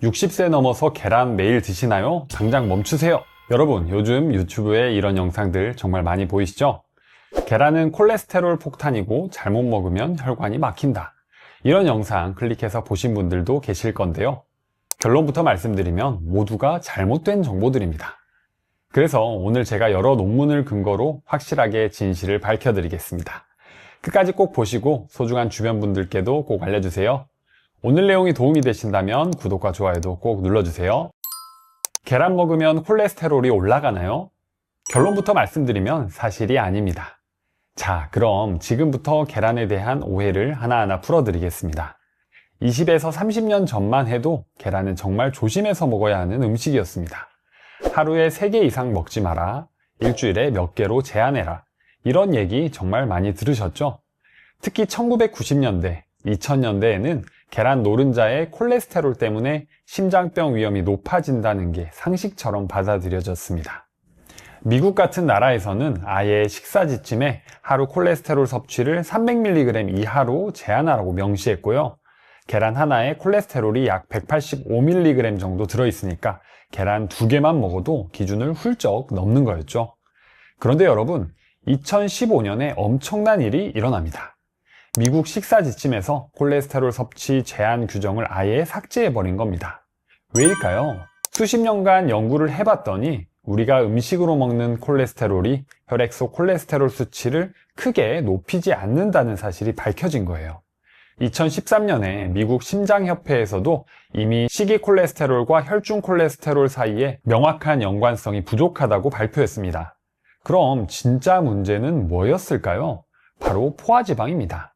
60세 넘어서 계란 매일 드시나요? 당장 멈추세요. 여러분, 요즘 유튜브에 이런 영상들 정말 많이 보이시죠? 계란은 콜레스테롤 폭탄이고 잘못 먹으면 혈관이 막힌다. 이런 영상 클릭해서 보신 분들도 계실 건데요. 결론부터 말씀드리면 모두가 잘못된 정보들입니다. 그래서 오늘 제가 여러 논문을 근거로 확실하게 진실을 밝혀드리겠습니다. 끝까지 꼭 보시고 소중한 주변 분들께도 꼭 알려주세요. 오늘 내용이 도움이 되신다면 구독과 좋아요도 꼭 눌러주세요. 계란 먹으면 콜레스테롤이 올라가나요? 결론부터 말씀드리면 사실이 아닙니다. 자, 그럼 지금부터 계란에 대한 오해를 하나하나 풀어드리겠습니다. 20에서 30년 전만 해도 계란은 정말 조심해서 먹어야 하는 음식이었습니다. 하루에 3개 이상 먹지 마라, 일주일에 몇 개로 제한해라, 이런 얘기 정말 많이 들으셨죠? 특히 1990년대, 2000년대에는 계란 노른자의 콜레스테롤 때문에 심장병 위험이 높아진다는 게 상식처럼 받아들여졌습니다. 미국 같은 나라에서는 아예 식사 지침에 하루 콜레스테롤 섭취를 300mg 이하로 제한하라고 명시했고요. 계란 하나에 콜레스테롤이 약 185mg 정도 들어있으니까 계란 2개만 먹어도 기준을 훌쩍 넘는 거였죠. 그런데 여러분, 2015년에 엄청난 일이 일어납니다. 미국 식사 지침에서 콜레스테롤 섭취 제한 규정을 아예 삭제해버린 겁니다. 왜일까요? 수십 년간 연구를 해봤더니 우리가 음식으로 먹는 콜레스테롤이 혈액 속 콜레스테롤 수치를 크게 높이지 않는다는 사실이 밝혀진 거예요. 2013년에 미국 심장협회에서도 이미 식이 콜레스테롤과 혈중 콜레스테롤 사이에 명확한 연관성이 부족하다고 발표했습니다. 그럼 진짜 문제는 뭐였을까요? 바로 포화지방입니다.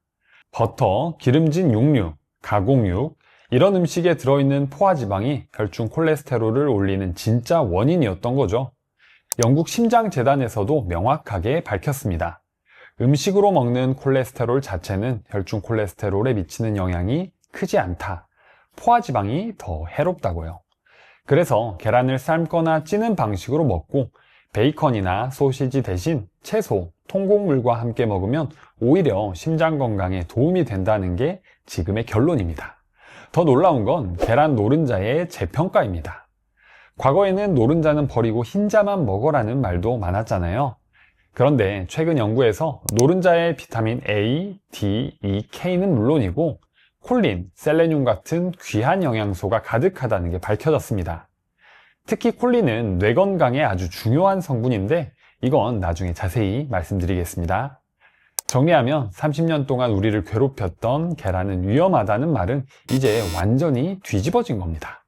버터, 기름진 육류, 가공육, 이런 음식에 들어있는 포화지방이 혈중 콜레스테롤을 올리는 진짜 원인이었던 거죠. 영국 심장재단에서도 명확하게 밝혔습니다. 음식으로 먹는 콜레스테롤 자체는 혈중 콜레스테롤에 미치는 영향이 크지 않다. 포화지방이 더 해롭다고요. 그래서 계란을 삶거나 찌는 방식으로 먹고 베이컨이나 소시지 대신 채소, 통곡물과 함께 먹으면 오히려 심장 건강에 도움이 된다는 게 지금의 결론입니다. 더 놀라운 건 계란 노른자의 재평가입니다. 과거에는 노른자는 버리고 흰자만 먹어라는 말도 많았잖아요. 그런데 최근 연구에서 노른자의 비타민 A, D, E, K는 물론이고 콜린, 셀레늄 같은 귀한 영양소가 가득하다는 게 밝혀졌습니다. 특히 콜린은 뇌 건강에 아주 중요한 성분인데 이건 나중에 자세히 말씀드리겠습니다. 정리하면 30년 동안 우리를 괴롭혔던 계란은 위험하다는 말은 이제 완전히 뒤집어진 겁니다.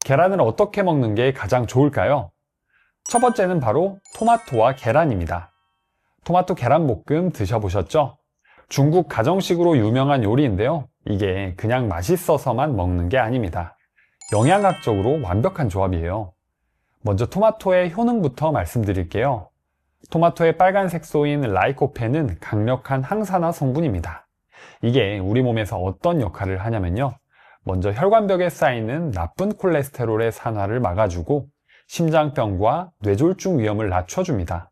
계란을 어떻게 먹는 게 가장 좋을까요? 첫 번째는 바로 토마토와 계란입니다. 토마토 계란볶음 드셔보셨죠? 중국 가정식으로 유명한 요리인데요. 이게 그냥 맛있어서만 먹는 게 아닙니다. 영양학적으로 완벽한 조합이에요. 먼저 토마토의 효능부터 말씀드릴게요. 토마토의 빨간 색소인 라이코펜은 강력한 항산화 성분입니다. 이게 우리 몸에서 어떤 역할을 하냐면요. 먼저 혈관벽에 쌓이는 나쁜 콜레스테롤의 산화를 막아주고 심장병과 뇌졸중 위험을 낮춰줍니다.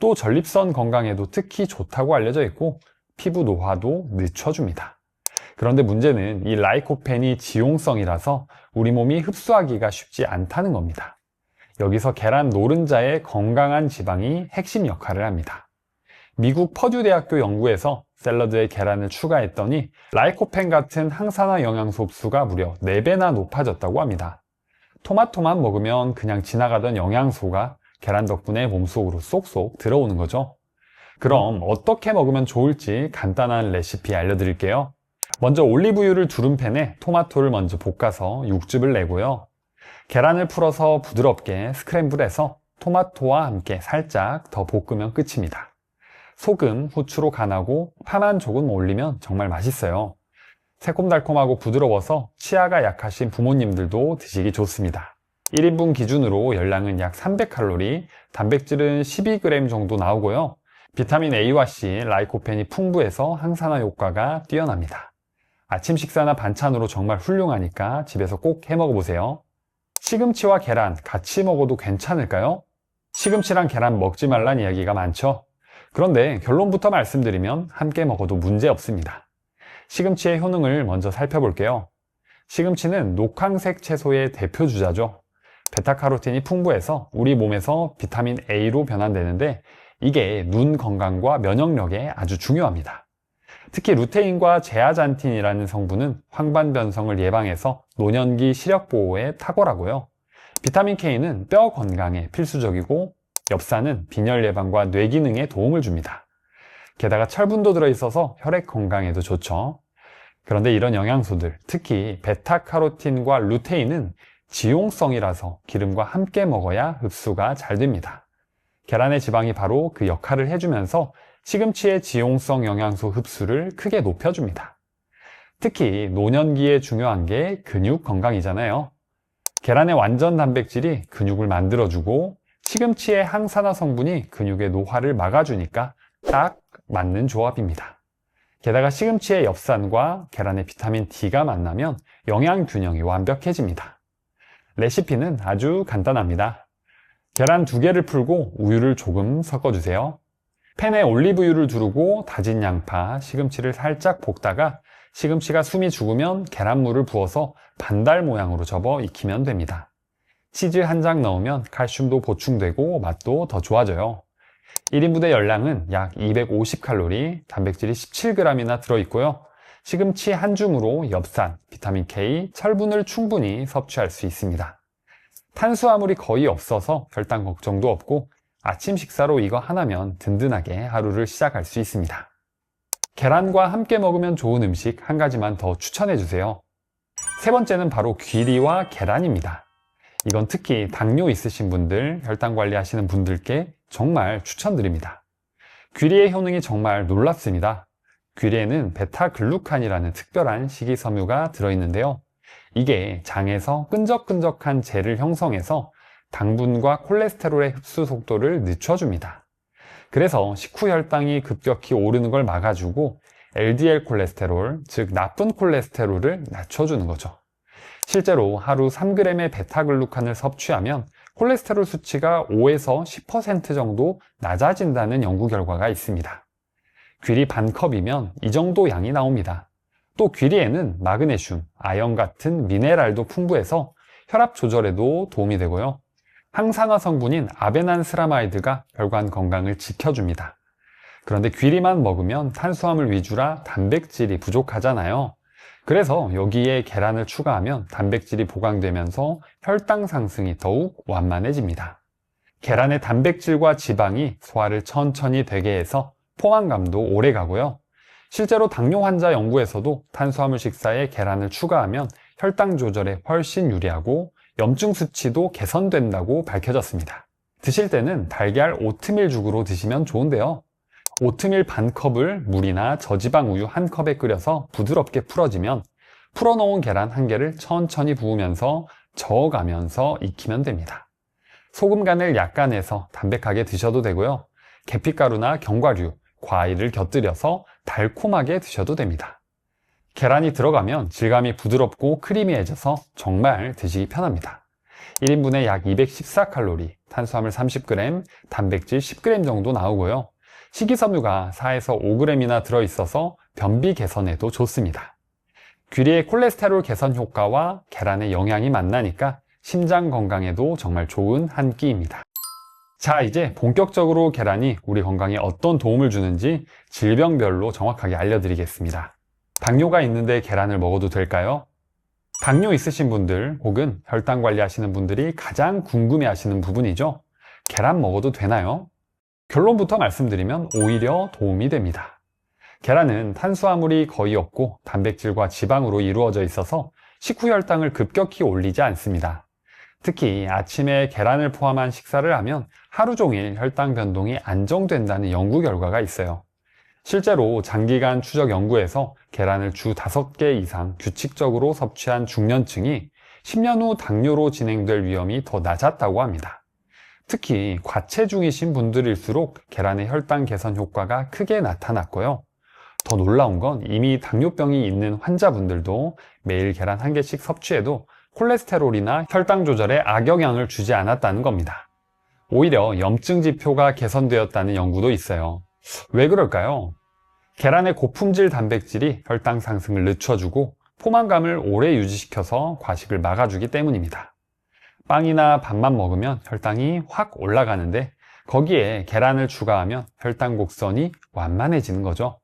또 전립선 건강에도 특히 좋다고 알려져 있고 피부 노화도 늦춰줍니다. 그런데 문제는 이 라이코펜이 지용성이라서 우리 몸이 흡수하기가 쉽지 않다는 겁니다. 여기서 계란 노른자의 건강한 지방이 핵심 역할을 합니다. 미국 퍼듀대학교 연구에서 샐러드에 계란을 추가했더니 라이코펜 같은 항산화 영양소 흡수가 무려 4배나 높아졌다고 합니다. 토마토만 먹으면 그냥 지나가던 영양소가 계란 덕분에 몸속으로 쏙쏙 들어오는 거죠. 그럼 어떻게 먹으면 좋을지 간단한 레시피 알려드릴게요. 먼저 올리브유를 두른 팬에 토마토를 먼저 볶아서 육즙을 내고요. 계란을 풀어서 부드럽게 스크램블해서 토마토와 함께 살짝 더 볶으면 끝입니다. 소금, 후추로 간하고 파만 조금 올리면 정말 맛있어요. 새콤달콤하고 부드러워서 치아가 약하신 부모님들도 드시기 좋습니다. 1인분 기준으로 열량은 약 300칼로리, 단백질은 12g 정도 나오고요. 비타민 A와 C, 라이코펜이 풍부해서 항산화 효과가 뛰어납니다. 아침 식사나 반찬으로 정말 훌륭하니까 집에서 꼭 해 먹어보세요. 시금치와 계란 같이 먹어도 괜찮을까요? 시금치랑 계란 먹지 말란 이야기가 많죠. 그런데 결론부터 말씀드리면 함께 먹어도 문제 없습니다. 시금치의 효능을 먼저 살펴볼게요. 시금치는 녹황색 채소의 대표 주자죠. 베타카로틴이 풍부해서 우리 몸에서 비타민 A로 변환되는데 이게 눈 건강과 면역력에 아주 중요합니다. 특히 루테인과 제아잔틴이라는 성분은 황반 변성을 예방해서 노년기 시력 보호에 탁월하고요. 비타민 K는 뼈 건강에 필수적이고 엽산은 빈혈 예방과 뇌 기능에 도움을 줍니다. 게다가 철분도 들어있어서 혈액 건강에도 좋죠. 그런데 이런 영양소들, 특히 베타카로틴과 루테인은 지용성이라서 기름과 함께 먹어야 흡수가 잘 됩니다. 계란의 지방이 바로 그 역할을 해주면서 시금치의 지용성 영양소 흡수를 크게 높여줍니다. 특히 노년기에 중요한 게 근육 건강이잖아요. 계란의 완전 단백질이 근육을 만들어주고 시금치의 항산화 성분이 근육의 노화를 막아주니까 딱 맞는 조합입니다. 게다가 시금치의 엽산과 계란의 비타민 D가 만나면 영양 균형이 완벽해집니다. 레시피는 아주 간단합니다. 계란 2개를 풀고 우유를 조금 섞어주세요. 팬에 올리브유를 두르고 다진 양파, 시금치를 살짝 볶다가 시금치가 숨이 죽으면 계란물을 부어서 반달 모양으로 접어 익히면 됩니다. 치즈 한 장 넣으면 칼슘도 보충되고 맛도 더 좋아져요. 1인분의 열량은 약 250칼로리, 단백질이 17g이나 들어있고요. 시금치 한 줌으로 엽산, 비타민 K, 철분을 충분히 섭취할 수 있습니다. 탄수화물이 거의 없어서 혈당 걱정도 없고 아침 식사로 이거 하나면 든든하게 하루를 시작할 수 있습니다. 계란과 함께 먹으면 좋은 음식 한 가지만 더 추천해 주세요. 세 번째는 바로 귀리와 계란입니다. 이건 특히 당뇨 있으신 분들, 혈당 관리하시는 분들께 정말 추천드립니다. 귀리의 효능이 정말 놀랍습니다. 귀리에는 베타글루칸이라는 특별한 식이섬유가 들어있는데요. 이게 장에서 끈적끈적한 젤을 형성해서 당분과 콜레스테롤의 흡수 속도를 늦춰줍니다. 그래서 식후 혈당이 급격히 오르는 걸 막아주고 LDL 콜레스테롤, 즉 나쁜 콜레스테롤을 낮춰주는 거죠. 실제로 하루 3g의 베타글루칸을 섭취하면 콜레스테롤 수치가 5에서 10% 정도 낮아진다는 연구 결과가 있습니다. 귀리 반컵이면 이 정도 양이 나옵니다. 또 귀리에는 마그네슘, 아연 같은 미네랄도 풍부해서 혈압 조절에도 도움이 되고요. 항산화 성분인 아베난스라마이드가 혈관 건강을 지켜줍니다. 그런데 귀리만 먹으면 탄수화물 위주라 단백질이 부족하잖아요. 그래서 여기에 계란을 추가하면 단백질이 보강되면서 혈당 상승이 더욱 완만해집니다. 계란의 단백질과 지방이 소화를 천천히 되게 해서 포만감도 오래 가고요. 실제로 당뇨 환자 연구에서도 탄수화물 식사에 계란을 추가하면 혈당 조절에 훨씬 유리하고 염증 수치도 개선된다고 밝혀졌습니다. 드실 때는 달걀 오트밀죽으로 드시면 좋은데요. 오트밀 반컵을 물이나 저지방 우유 한 컵에 끓여서 부드럽게 풀어지면 풀어놓은 계란 한 개를 천천히 부으면서 저어가면서 익히면 됩니다. 소금 간을 약간 해서 담백하게 드셔도 되고요. 계피가루나 견과류, 과일을 곁들여서 달콤하게 드셔도 됩니다. 계란이 들어가면 질감이 부드럽고 크리미해져서 정말 드시기 편합니다. 1인분에 약 214칼로리, 탄수화물 30g, 단백질 10g 정도 나오고요. 식이섬유가 4에서 5g이나 들어있어서 변비 개선에도 좋습니다. 귀리의 콜레스테롤 개선 효과와 계란의 영양이 만나니까 심장 건강에도 정말 좋은 한 끼입니다. 자, 이제 본격적으로 계란이 우리 건강에 어떤 도움을 주는지 질병별로 정확하게 알려드리겠습니다. 당뇨가 있는데 계란을 먹어도 될까요? 당뇨 있으신 분들 혹은 혈당 관리하시는 분들이 가장 궁금해하시는 부분이죠. 계란 먹어도 되나요? 결론부터 말씀드리면 오히려 도움이 됩니다. 계란은 탄수화물이 거의 없고 단백질과 지방으로 이루어져 있어서 식후 혈당을 급격히 올리지 않습니다. 특히 아침에 계란을 포함한 식사를 하면 하루 종일 혈당 변동이 안정된다는 연구 결과가 있어요. 실제로 장기간 추적 연구에서 계란을 주 5개 이상 규칙적으로 섭취한 중년층이 10년 후 당뇨로 진행될 위험이 더 낮았다고 합니다. 특히 과체중이신 분들일수록 계란의 혈당 개선 효과가 크게 나타났고요. 더 놀라운 건 이미 당뇨병이 있는 환자분들도 매일 계란 한 개씩 섭취해도 콜레스테롤이나 혈당 조절에 악영향을 주지 않았다는 겁니다. 오히려 염증 지표가 개선되었다는 연구도 있어요. 왜 그럴까요? 계란의 고품질 단백질이 혈당 상승을 늦춰주고 포만감을 오래 유지시켜서 과식을 막아주기 때문입니다. 빵이나 밥만 먹으면 혈당이 확 올라가는데 거기에 계란을 추가하면 혈당 곡선이 완만해지는 거죠.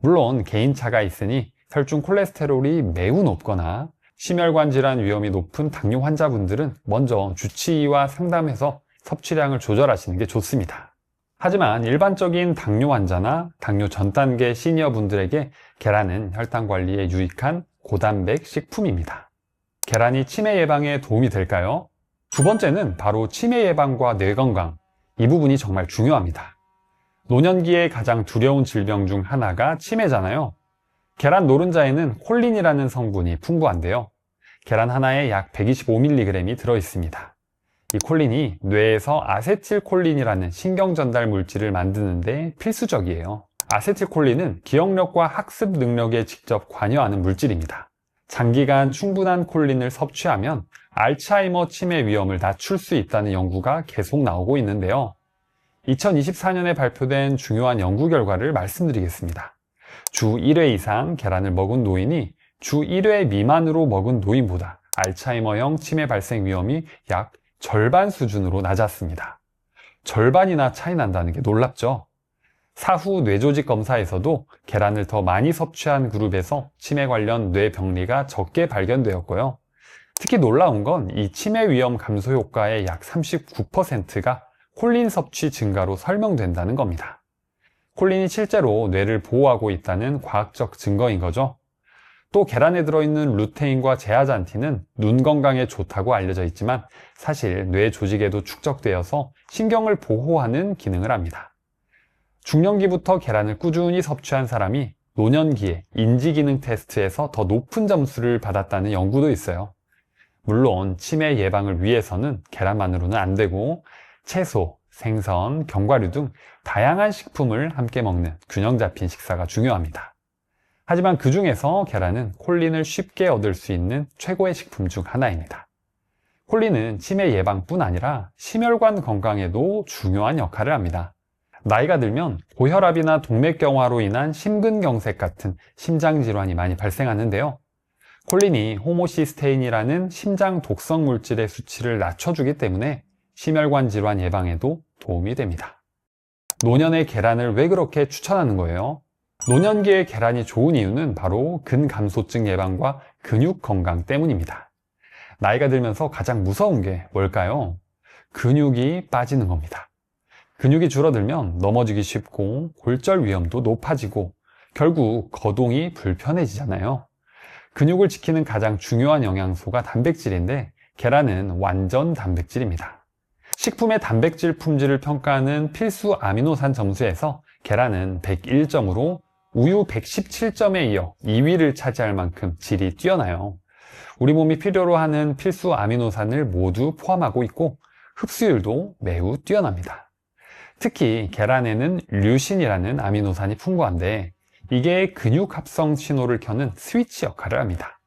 물론 개인차가 있으니 혈중 콜레스테롤이 매우 높거나 심혈관 질환 위험이 높은 당뇨 환자분들은 먼저 주치의와 상담해서 섭취량을 조절하시는 게 좋습니다. 하지만 일반적인 당뇨 환자나 당뇨 전 단계 시니어 분들에게 계란은 혈당 관리에 유익한 고단백 식품입니다. 계란이 치매 예방에 도움이 될까요? 두 번째는 바로 치매 예방과 뇌 건강, 이 부분이 정말 중요합니다. 노년기에 가장 두려운 질병 중 하나가 치매잖아요. 계란 노른자에는 콜린이라는 성분이 풍부한데요. 계란 하나에 약 125mg이 들어있습니다. 이 콜린이 뇌에서 아세틸콜린이라는 신경전달 물질을 만드는 데 필수적이에요. 아세틸콜린은 기억력과 학습 능력에 직접 관여하는 물질입니다. 장기간 충분한 콜린을 섭취하면 알츠하이머 치매 위험을 낮출 수 있다는 연구가 계속 나오고 있는데요. 2024년에 발표된 중요한 연구 결과를 말씀드리겠습니다. 주 1회 이상 계란을 먹은 노인이 주 1회 미만으로 먹은 노인보다 알츠하이머형 치매 발생 위험이 약 절반 수준으로 낮았습니다. 절반이나 차이 난다는 게 놀랍죠? 사후 뇌조직 검사에서도 계란을 더 많이 섭취한 그룹에서 치매 관련 뇌병리가 적게 발견되었고요. 특히 놀라운 건 이 치매 위험 감소 효과의 약 39%가 콜린 섭취 증가로 설명된다는 겁니다. 콜린이 실제로 뇌를 보호하고 있다는 과학적 증거인 거죠. 또 계란에 들어있는 루테인과 제아잔틴은 눈 건강에 좋다고 알려져 있지만 사실 뇌 조직에도 축적되어서 신경을 보호하는 기능을 합니다. 중년기부터 계란을 꾸준히 섭취한 사람이 노년기에 인지기능 테스트에서 더 높은 점수를 받았다는 연구도 있어요. 물론 치매 예방을 위해서는 계란만으로는 안 되고 채소, 생선, 견과류 등 다양한 식품을 함께 먹는 균형 잡힌 식사가 중요합니다. 하지만 그 중에서 계란은 콜린을 쉽게 얻을 수 있는 최고의 식품 중 하나입니다. 콜린은 치매 예방뿐 아니라 심혈관 건강에도 중요한 역할을 합니다. 나이가 들면 고혈압이나 동맥경화로 인한 심근경색 같은 심장질환이 많이 발생하는데요. 콜린이 호모시스테인이라는 심장 독성 물질의 수치를 낮춰주기 때문에 심혈관 질환 예방에도 도움이 됩니다. 노년에 계란을 왜 그렇게 추천하는 거예요? 노년기에 계란이 좋은 이유는 바로 근감소증 예방과 근육 건강 때문입니다. 나이가 들면서 가장 무서운 게 뭘까요? 근육이 빠지는 겁니다. 근육이 줄어들면 넘어지기 쉽고 골절 위험도 높아지고 결국 거동이 불편해지잖아요. 근육을 지키는 가장 중요한 영양소가 단백질인데 계란은 완전 단백질입니다. 식품의 단백질 품질을 평가하는 필수 아미노산 점수에서 계란은 101점으로 우유 117점에 이어 2위를 차지할 만큼 질이 뛰어나요. 우리 몸이 필요로 하는 필수 아미노산을 모두 포함하고 있고 흡수율도 매우 뛰어납니다. 특히 계란에는 류신이라는 아미노산이 풍부한데 이게 근육 합성 신호를 켜는 스위치 역할을 합니다.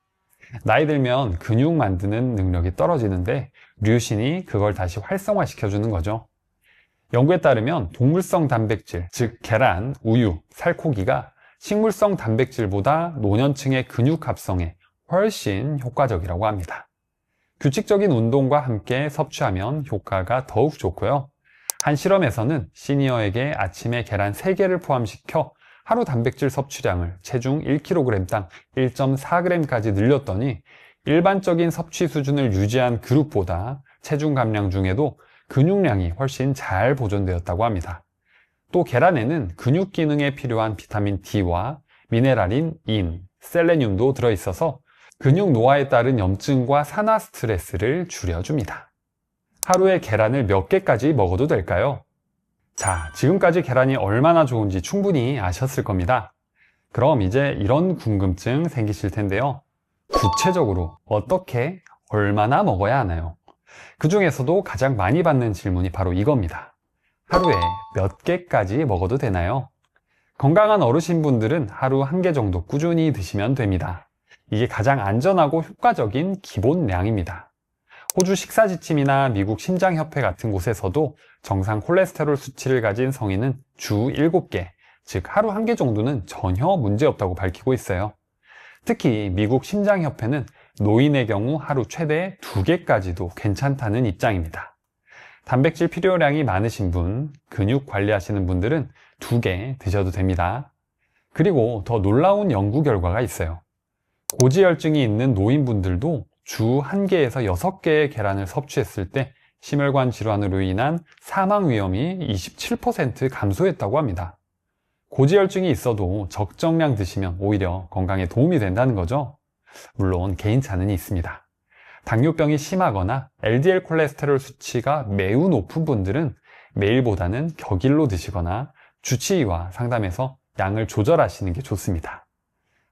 나이 들면 근육 만드는 능력이 떨어지는데 류신이 그걸 다시 활성화시켜주는 거죠. 연구에 따르면 동물성 단백질, 즉 계란, 우유, 살코기가 식물성 단백질보다 노년층의 근육 합성에 훨씬 효과적이라고 합니다. 규칙적인 운동과 함께 섭취하면 효과가 더욱 좋고요. 한 실험에서는 시니어에게 아침에 계란 3개를 포함시켜 하루 단백질 섭취량을 체중 1kg당 1.4g까지 늘렸더니 일반적인 섭취 수준을 유지한 그룹보다 체중 감량 중에도 근육량이 훨씬 잘 보존되었다고 합니다. 또 계란에는 근육 기능에 필요한 비타민 D와 미네랄인 인, 셀레늄도 들어있어서 근육 노화에 따른 염증과 산화 스트레스를 줄여줍니다. 하루에 계란을 몇 개까지 먹어도 될까요? 자, 지금까지 계란이 얼마나 좋은지 충분히 아셨을 겁니다. 그럼 이제 이런 궁금증 생기실 텐데요. 구체적으로 어떻게, 얼마나 먹어야 하나요? 그 중에서도 가장 많이 받는 질문이 바로 이겁니다. 하루에 몇 개까지 먹어도 되나요? 건강한 어르신분들은 하루 1개 정도 꾸준히 드시면 됩니다. 이게 가장 안전하고 효과적인 기본량입니다. 호주 식사지침이나 미국 심장협회 같은 곳에서도 정상 콜레스테롤 수치를 가진 성인은 주 7개, 즉 하루 1개 정도는 전혀 문제없다고 밝히고 있어요. 특히 미국 심장협회는 노인의 경우 하루 최대 2개까지도 괜찮다는 입장입니다. 단백질 필요량이 많으신 분, 근육 관리하시는 분들은 2개 드셔도 됩니다. 그리고 더 놀라운 연구 결과가 있어요. 고지혈증이 있는 노인분들도 주 1개에서 6개의 계란을 섭취했을 때 심혈관 질환으로 인한 사망 위험이 27% 감소했다고 합니다. 고지혈증이 있어도 적정량 드시면 오히려 건강에 도움이 된다는 거죠. 물론 개인차는 있습니다. 당뇨병이 심하거나 LDL 콜레스테롤 수치가 매우 높은 분들은 매일보다는 격일로 드시거나 주치의와 상담해서 양을 조절하시는 게 좋습니다.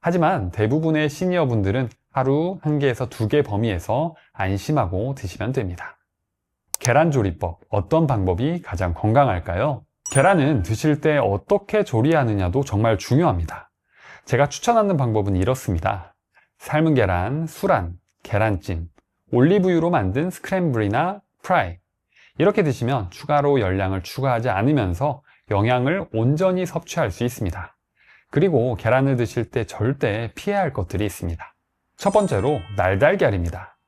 하지만 대부분의 시니어 분들은 하루 1개에서 2개 범위에서 안심하고 드시면 됩니다. 계란 조리법, 어떤 방법이 가장 건강할까요? 계란은 드실 때 어떻게 조리하느냐도 정말 중요합니다. 제가 추천하는 방법은 이렇습니다. 삶은 계란, 수란, 계란찜, 올리브유로 만든 스크램블이나 프라이, 이렇게 드시면 추가로 열량을 추가하지 않으면서 영양을 온전히 섭취할 수 있습니다. 그리고 계란을 드실 때 절대 피해야 할 것들이 있습니다. 첫 번째로 날달걀입니다.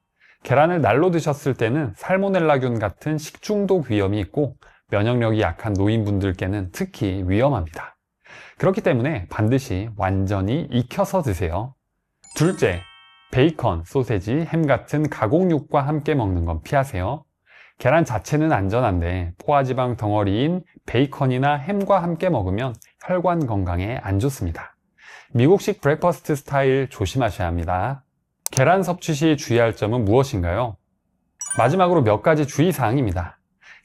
계란을 날로 드셨을 때는 살모넬라균 같은 식중독 위험이 있고 면역력이 약한 노인분들께는 특히 위험합니다. 그렇기 때문에 반드시 완전히 익혀서 드세요. 둘째, 베이컨, 소세지, 햄 같은 가공육과 함께 먹는 건 피하세요. 계란 자체는 안전한데 포화지방 덩어리인 베이컨이나 햄과 함께 먹으면 혈관 건강에 안 좋습니다. 미국식 브렉퍼스트 스타일 조심하셔야 합니다. 계란 섭취 시 주의할 점은 무엇인가요? 마지막으로 몇 가지 주의사항입니다.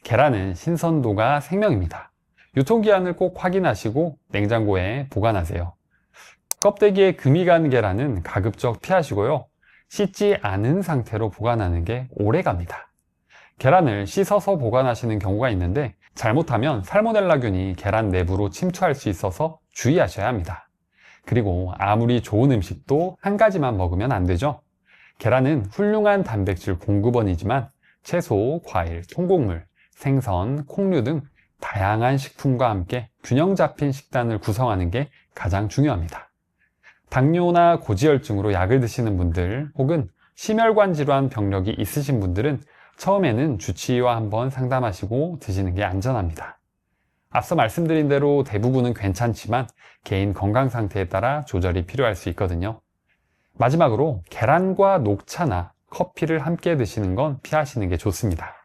계란은 신선도가 생명입니다. 유통기한을 꼭 확인하시고 냉장고에 보관하세요. 껍데기에 금이 간 계란은 가급적 피하시고요. 씻지 않은 상태로 보관하는 게 오래 갑니다. 계란을 씻어서 보관하시는 경우가 있는데 잘못하면 살모넬라균이 계란 내부로 침투할 수 있어서 주의하셔야 합니다. 그리고 아무리 좋은 음식도 한 가지만 먹으면 안 되죠. 계란은 훌륭한 단백질 공급원이지만 채소, 과일, 통곡물, 생선, 콩류 등 다양한 식품과 함께 균형 잡힌 식단을 구성하는 게 가장 중요합니다. 당뇨나 고지혈증으로 약을 드시는 분들 혹은 심혈관 질환 병력이 있으신 분들은 처음에는 주치의와 한번 상담하시고 드시는 게 안전합니다. 앞서 말씀드린 대로 대부분은 괜찮지만 개인 건강 상태에 따라 조절이 필요할 수 있거든요. 마지막으로 계란과 녹차나 커피를 함께 드시는 건 피하시는 게 좋습니다.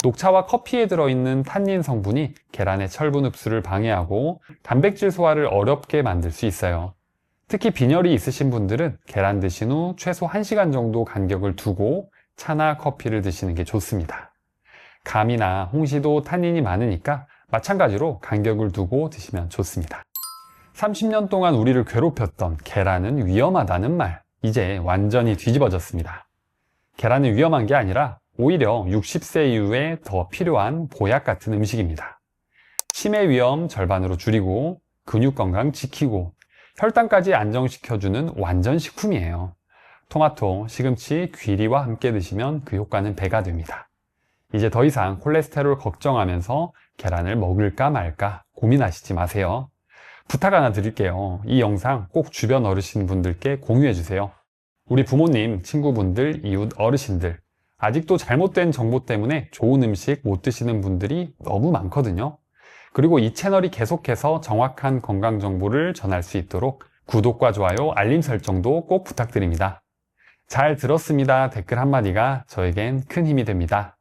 녹차와 커피에 들어있는 탄닌 성분이 계란의 철분 흡수를 방해하고 단백질 소화를 어렵게 만들 수 있어요. 특히 빈혈이 있으신 분들은 계란 드신 후 최소 1시간 정도 간격을 두고 차나 커피를 드시는 게 좋습니다. 감이나 홍시도 탄닌이 많으니까 마찬가지로 간격을 두고 드시면 좋습니다. 30년 동안 우리를 괴롭혔던 계란은 위험하다는 말, 이제 완전히 뒤집어졌습니다. 계란은 위험한 게 아니라 오히려 60세 이후에 더 필요한 보약 같은 음식입니다. 치매 위험 절반으로 줄이고 근육 건강 지키고 혈당까지 안정시켜주는 완전 식품이에요. 토마토, 시금치, 귀리와 함께 드시면 그 효과는 배가 됩니다. 이제 더 이상 콜레스테롤 걱정하면서 계란을 먹을까 말까 고민하시지 마세요. 부탁 하나 드릴게요. 이 영상 꼭 주변 어르신분들께 공유해 주세요. 우리 부모님, 친구분들, 이웃 어르신들, 아직도 잘못된 정보 때문에 좋은 음식 못 드시는 분들이 너무 많거든요. 그리고 이 채널이 계속해서 정확한 건강 정보를 전할 수 있도록 구독과 좋아요, 알림 설정도 꼭 부탁드립니다. 잘 들었습니다 댓글 한마디가 저에겐 큰 힘이 됩니다.